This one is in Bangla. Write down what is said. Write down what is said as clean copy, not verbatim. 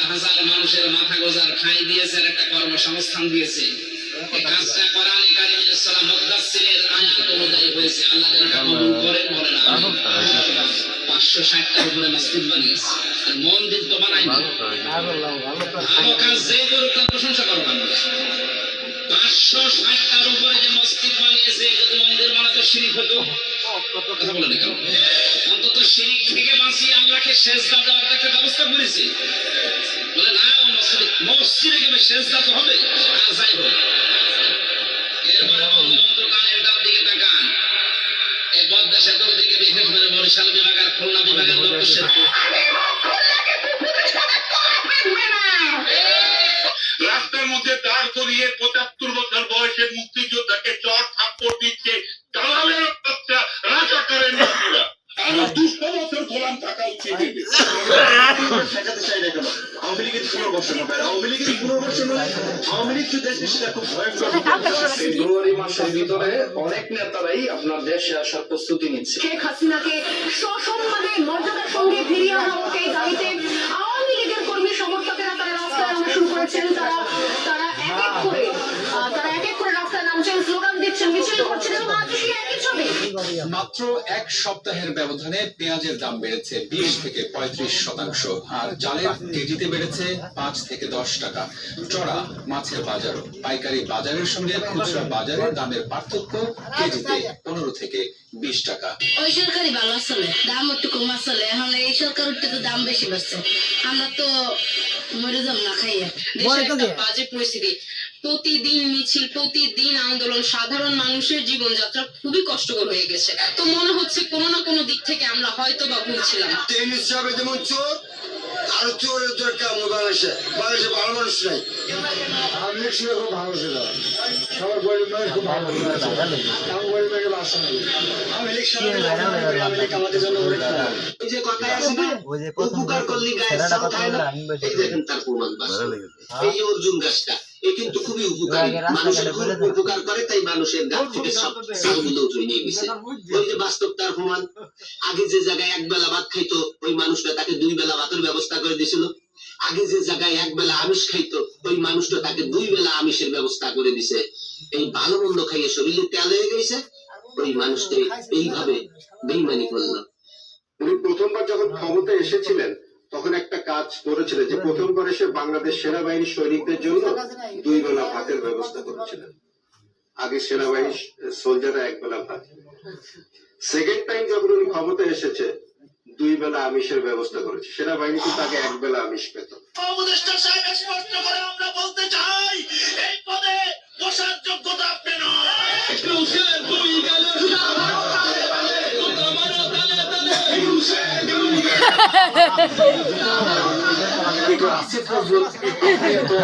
হাজার মানুষের মাথা গোজার খাই দিয়েছে, একটা কর্মসংস্থান দিয়েছে। এই কাজটা কোরআনে কারীমের সূরা মুদ্দাসসিরের আয়াত অনুযায়ী হয়েছে। আল্লাহ যেন কবুল করেন, বলেন আমিন। 560টার উপরে মসজিদ বানিয়েছে, আর মন্দির তো বানায়নি। ভালো কাজ যে করুক তার প্রশংসা করব আমরা। 560টার উপরে যে মসজিদ বানিয়েছে, যদি মন্দির বানাতো শিরিক হতো। কথা বলে না কেন? অন্তত শিরিক থেকে বাঁচিয়ে আল্লাহকে সেজদা দেওয়ার একটা ব্যবস্থা করেছে। বলে না, মসজিদে গেলে সেজদা তো হবে। আর যাই হোক, এরপরে বন্ধু কানের ডাব দিকে তাকান। এই পদ্মা সেতুর দিকে, বিশেষ করে বরিশাল বিভাগ আর খুলনা বিভাগের লোক সেতু। রাস্তার মধ্যে দাঁড় করিয়ে ৭৫ বছর বয়সের মুক্তিযোদ্ধাকে চট থাপ্পড় দিচ্ছে দালালের বাচ্চা, রাজাকারের নাতিরা। আরো ২০০ বছর গোলাম থাকা উচিত। ঠেকাতে চাই না কেন? আওয়ামী লীগের পুনর্বাসন হবে। আওয়ামী লীগের পুনর্বাসন হলে আওয়ামী লীগ তো দেশে সেটা খুব ভয়ঙ্কর। ফেব্রুয়ারি মাসের ভিতরে অনেক নেতারাই আপনার দেশে আসার প্রস্তুতি নিচ্ছে। শেখ হাসিনাকে সসম্মানে মর্যাদার সঙ্গে ফিরিয়ে আনা হোক এই দাবিতে আওয়ামী লীগের কর্মী সমর্থকেরা তারা রাস্তায় নামা শুরু করেছেন। তারা এক এক করে রাস্তায় নামছেন, স্লোগান দিচ্ছেন, মিছিল করছেন এবং আজ সেই একই ছবি। মাত্র এক সপ্তাহের ব্যবধানে পেঁয়াজের দাম বেড়েছে 20 থেকে 35%, আর চালের কেজিতে বেড়েছে 5 থেকে 10 টাকা। চড়া মাছের বাজারও। পাইকারি বাজারের সঙ্গে খুচরা বাজারের দামের পার্থক্য কেজিতে 15 থেকে 20 টাকা। ওই সরকারই ভালো আসলে, দাম একটু কম আসলে। এখন এই সরকার উঠতে তো দাম বেশি বাড়ছে, আমরা তো মরে যাব না খাইয়া। দেশের একটা বাজে পরিস্থিতি, প্রতিদিন মিছিল, প্রতিদিন আন্দোলন, সাধারণ মানুষের জীবনযাত্রা খুবই কষ্টকর হয়ে গেছে। তো মনে হচ্ছে কোনো না কোনো দিক থেকে আমরা হয়তো বা ভুলছিলাম। ট্রেন হিসাবে যেমন চোর, আর চোরের দরকার বাংলাদেশে ভালো মানুষ নাই। আওয়ামী লীগ ছিল খুব ভালো ছিল, সবার গরিব মানুষ খুব ভালো ছিল। আমার গরিব থেকে বাসা নেই। আওয়ামী লীগ আমাদের জন্য এই যে কথায় আছে না, উপকার করলে গায়ে ছাল থাকে না, এই দেখেন তার প্রমাণ বাস্তব। এই যে অর্জুন গাছটা, এ কিন্তু খুবই উপকারী, মানুষের খুব উপকার করে, তাই মানুষের গাছ থেকে সব ছালগুলো উঠে নিয়ে গেছে। ওই যে বাস্তব তার প্রমাণ। আগে যে জায়গায় এক বেলা ভাত খাইতো ওই মানুষটা, তাকে 2 বেলা ভাতের ব্যবস্থা করে দিয়েছিল। আগে যে জায়গায় এক বেলা আমিষ খাইতো ওই মানুষটা, তাকে 2 বেলা আমিষের ব্যবস্থা করে দিছে। এই ভালো মন্দ খাইয়ে শরীরে তেল হয়ে গেছে, ওই মানুষটা এইভাবে বেইমানি করলো। উনি প্রথমবার যখন ক্ষমতায় এসেছিলেন তখন একটা কাজ করেছিলেন যে প্রথমবার এসে বাংলাদেশ সেনাবাহিনী সৈনিকদের জন্য 2 বেলা ভাতের ব্যবস্থা করেছিলেন। আগে সেনাবাহিনী সোলজাররা 1 বেলা ভাত। সেকেন্ড টাইম যখন উনি ক্ষমতায় এসেছে 2 বেলা আমিষের ব্যবস্থা করেছে। সেনাবাহিনী কিন্তু আগে 1 বেলা আমিষ পেত। উপদেষ্টা সাহেব স্পষ্ট করে আমরা বলতে চাই, এই পদে বসার যোগ্যতা আপনি নয়। আসিফ নজরুল